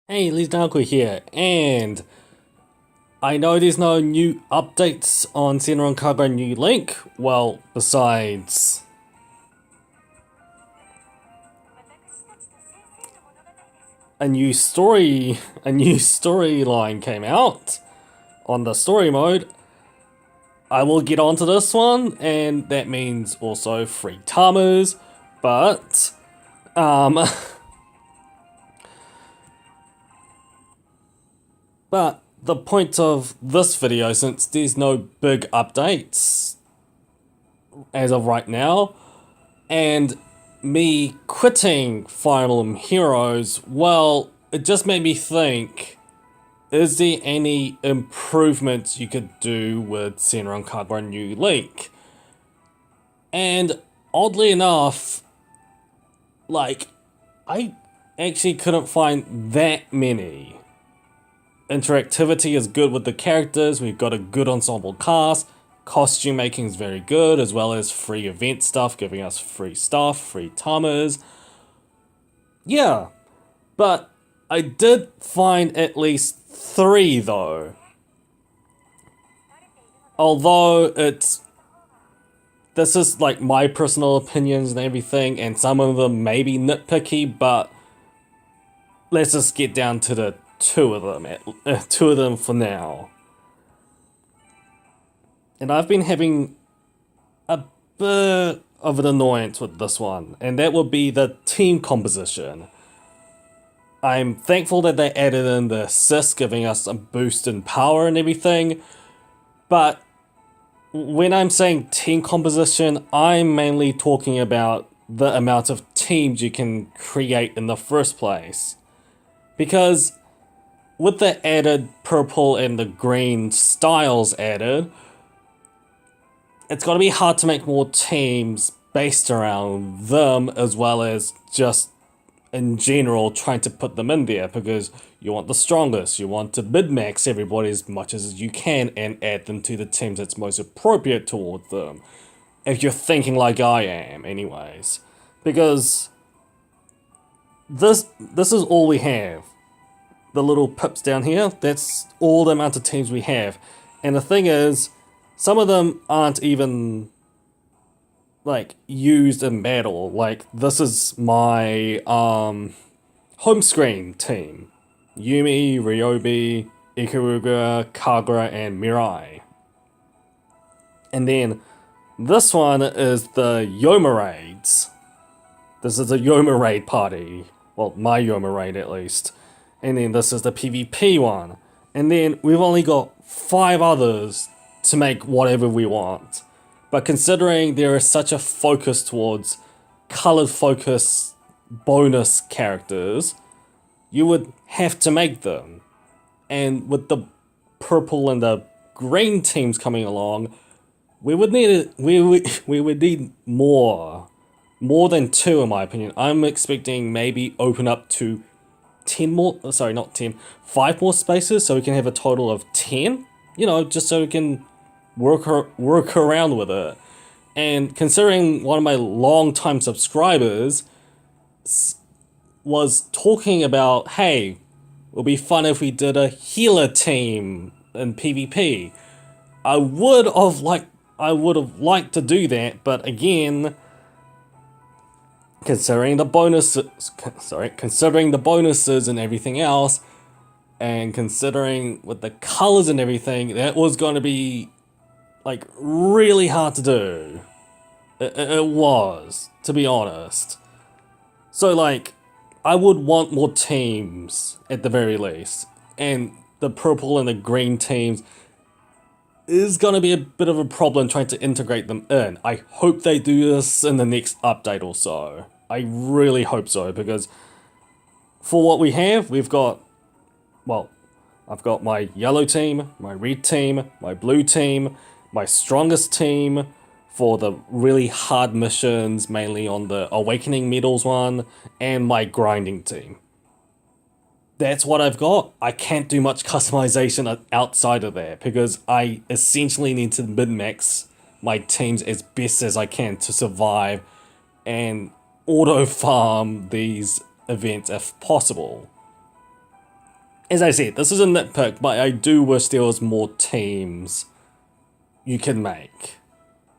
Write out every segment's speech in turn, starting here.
Hey, LegendAqua here, and I know there's no new updates on Senran Kagura New Link. Well, besides a new storyline came out on the story mode. I will get onto this one, and that means also free Tamas, but um, but the point of this video, since there's no big updates as of right now, and me quitting Fire Emblem Heroes, well, it just made me think, is there any improvements you could do with Senran Kagura New Link? And oddly enough, like, I actually couldn't find that many. Interactivity is good with the characters, we've got a good ensemble cast, costume making is very good, as well as free event stuff, giving us free stuff, free tamas. Yeah, but I did find at least 3 though. Although this is like my personal opinions and everything, and some of them may be nitpicky, but let's just get down to the 2 of them, 2 of them for now. And I've been having a bit of an annoyance with this one, and that would be the team composition. I'm thankful that they added in the assist, giving us a boost in power and everything, but when I'm saying team composition, I'm mainly talking about the amount of teams you can create in the first place. Because with the added purple and the green styles added, it's going to be hard to make more teams based around them, as well as just in general trying to put them in there, because you want the strongest, you want to mid-max everybody as much as you can and add them to the teams that's most appropriate toward them. If you're thinking like I am, anyways. Because this is all we have. The little pips down here, that's all the amount of teams we have. And the thing is, some of them aren't even like used in battle. Like, this is my home screen team. Yumi, Ryobi, Ikaruga, Kagura, and Mirai. And then this one is the Yoma raids. This is a Yoma raid party. Well, my Yoma raid at least. And then this is the PvP one. And then we've only got 5 others to make whatever we want. But considering there is such a focus towards colored focus bonus characters, you would have to make them. And with the purple and the green teams coming along, we would need we would need more than 2 in my opinion. I'm expecting maybe open up to 10 more, sorry, not 10, 5 more spaces, so we can have a total of 10, you know, just so we can work around with it. And considering one of my long-time subscribers was talking about, hey, it would be fun if we did a healer team in PvP. I would have liked to do that, but again, considering the bonuses and everything else, and considering with the colors and everything, that was going to be like really hard to do. It was, to be honest. So like, I would want more teams at the very least, and the purple and the green teams is going to be a bit of a problem trying to integrate them in. I hope they do this in the next update or so. I really hope so, because for what we have, we've got, well, I've got my yellow team, my red team, my blue team, my strongest team for the really hard missions, mainly on the Awakening Medals one, and my grinding team. That's what I've got. I can't do much customization outside of that, because I essentially need to min-max my teams as best as I can to survive and auto-farm these events if possible. as I said, this is a nitpick, but I do wish there was more teams you can make.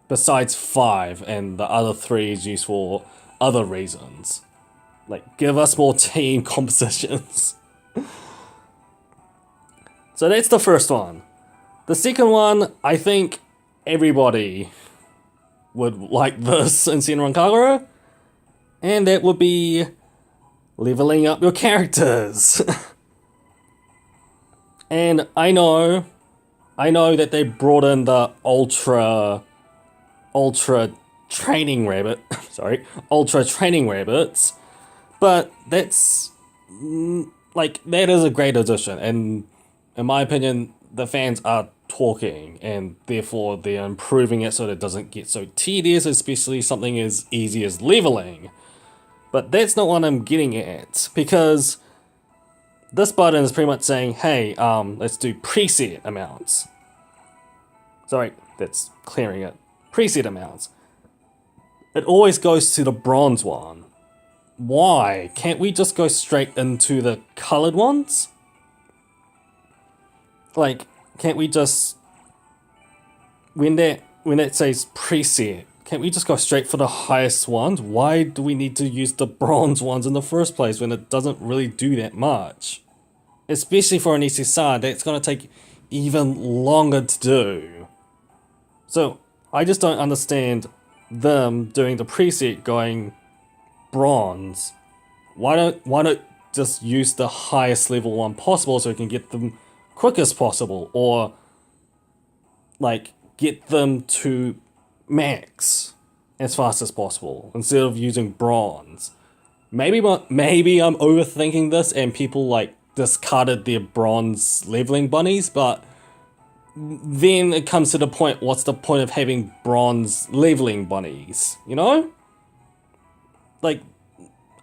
Besides 5, and the other 3 is used for other reasons. Like, give us more team compositions. So that's the first one. The second one, I think everybody would like this in Senran Kagura, and that would be leveling up your characters. And I know that they brought in the ultra training rabbit, ultra training rabbits, but that's like, that is a great addition, and in my opinion, the fans are talking, and therefore they're improving it so that it doesn't get so tedious, especially something as easy as leveling. But that's not what I'm getting at, because this button is pretty much saying, hey, let's do preset amounts. Sorry, that's clearing it. Preset amounts. It always goes to the bronze one. Why? Can't we just go straight into the colored ones? Like, can't we just, when that says preset, can't we just go straight for the highest ones? Why do we need to use the bronze ones in the first place when it doesn't really do that much? Especially for an SSR, that's going to take even longer to do. So, I just don't understand them doing the preset going bronze. Why don't just use the highest level one possible so we can get them quickest possible, or like get them to max as fast as possible instead of using bronze. Maybe I'm overthinking this and people like discarded their bronze leveling bunnies, but then it comes to the point, what's the point of having bronze leveling bunnies, you know? Like,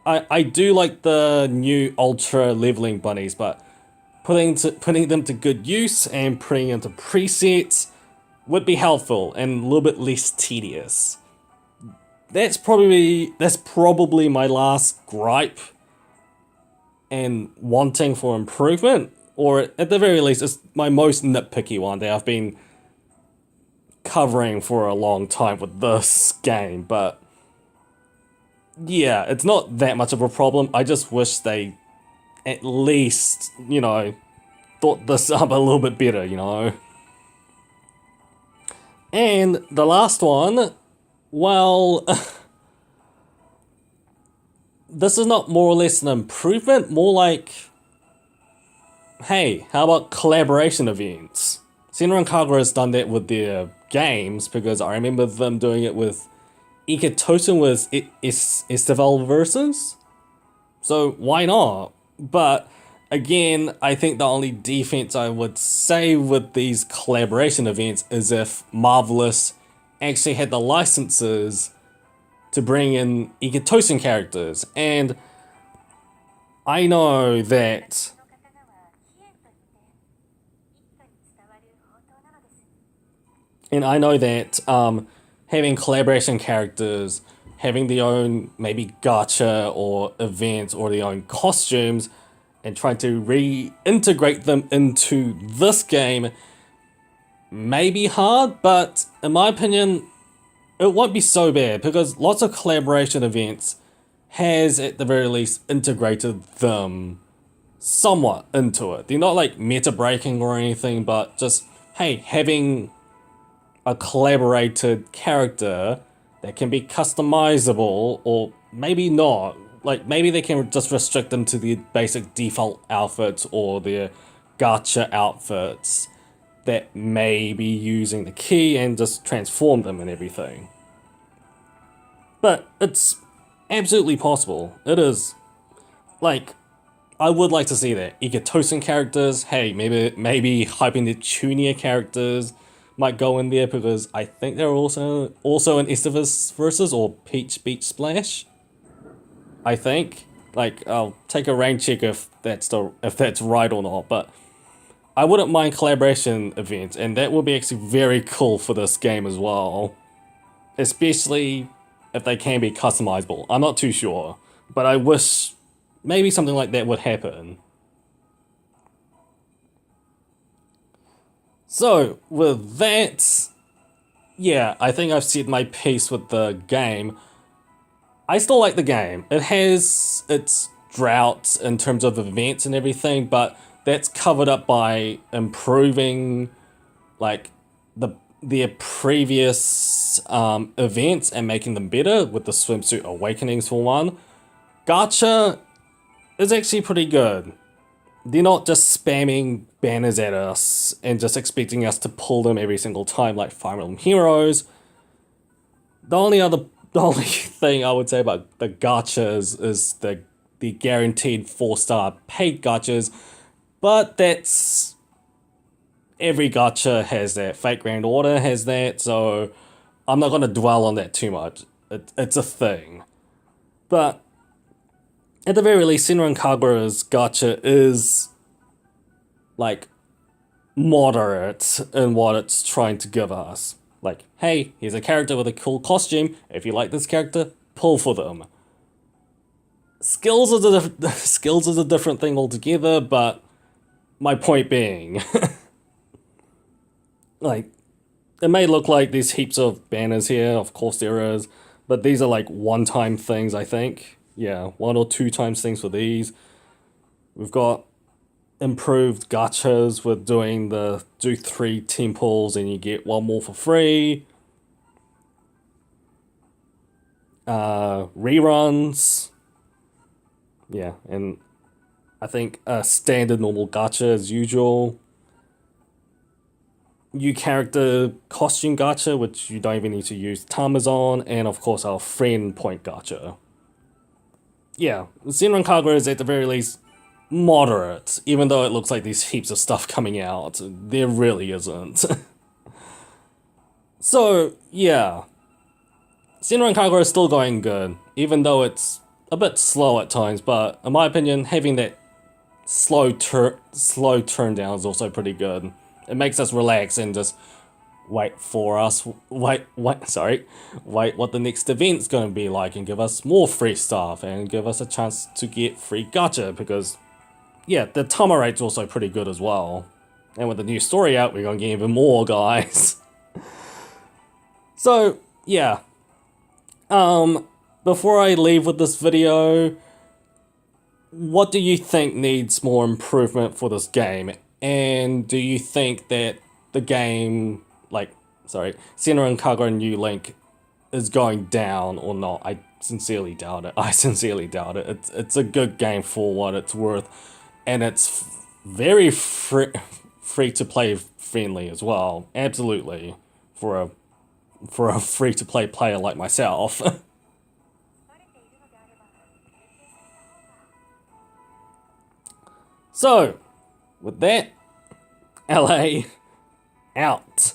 I do like the new ultra leveling bunnies, but putting them to good use and putting into presets would be helpful and a little bit less tedious. That's probably my last gripe and wanting for improvement, or at the very least, it's my most nitpicky one that I've been covering for a long time with this game. But yeah, it's not that much of a problem. I just wish they at least, thought this up a little bit better, And the last one, well, this is not more or less an improvement, more like, hey, how about collaboration events? Senran Kagura has done that with their games, because I remember them doing it with Ikitosen with Estival Versus. So why not? But again, I think the only defense I would say with these collaboration events is if Marvelous actually had the licenses to bring in Ikitosen characters. And I know that having collaboration characters, having their own maybe gacha or events or their own costumes, and trying to reintegrate them into this game may be hard, but in my opinion, it won't be so bad, because lots of collaboration events has, at the very least, integrated them somewhat into it. They're not like meta breaking or anything, but just, hey, having a collaborated character that can be customizable, or maybe not. Like, maybe they can just restrict them to the basic default outfits or their gacha outfits that may be using the key, and just transform them and everything. But it's absolutely possible. It is. Like, I would like to see that. Ikitosen characters, hey, maybe hyping the Chunia characters might go in there, because I think they're also in Estivis Versus or Peach Beach Splash. I think. Like, I'll take a rain check if that's right or not, but I wouldn't mind collaboration events, and that would be actually very cool for this game as well. Especially if they can be customizable. I'm not too sure, but I wish maybe something like that would happen. So, with that, yeah, I think I've said my piece with the game. I still like the game. It has its droughts in terms of events and everything, but that's covered up by improving, like, the previous events and making them better with the swimsuit awakenings for one. Gacha is actually pretty good. They're not just spamming banners at us and just expecting us to pull them every single time like Fire Emblem Heroes. The only thing I would say about the gachas is the guaranteed 4-star paid gachas, but that's every gacha has that. Fate Grand Order has that, so I'm not gonna dwell on that too much. It's a thing, but at the very least, Senran Kagura's gacha is like moderate in what it's trying to give us. Like, hey, here's a character with a cool costume. If you like this character, pull for them. Skills is a different thing altogether, but my point being, like, it may look like there's heaps of banners here. Of course there is, but these are like one-time things. I think, yeah, 1 or 2 times things for these. We've got improved gachas with do 3 temples and you get 1 more for free. Reruns. Yeah, and I think a standard normal gacha as usual. New character costume gacha, which you don't even need to use Tamas on, and of course our friend point gacha. Yeah, Senran Kagura is at the very least moderate, even though it looks like there's heaps of stuff coming out. There really isn't. So, yeah. Senran Kagura is still going good, even though it's a bit slow at times, but in my opinion, having that slow turn down is also pretty good. It makes us relax and just wait what the next event's going to be like and give us more free stuff and give us a chance to get free gacha because yeah, the Tama rate's also pretty good as well. And with the new story out, we're gonna get even more, guys. So, yeah. Before I leave with this video, what do you think needs more improvement for this game? And do you think that the game, Senran Kagura New Link is going down or not? I sincerely doubt it. It's a good game for what it's worth. And it's very free to play friendly as well. Absolutely, for a free to play player like myself. So, with that, LA out.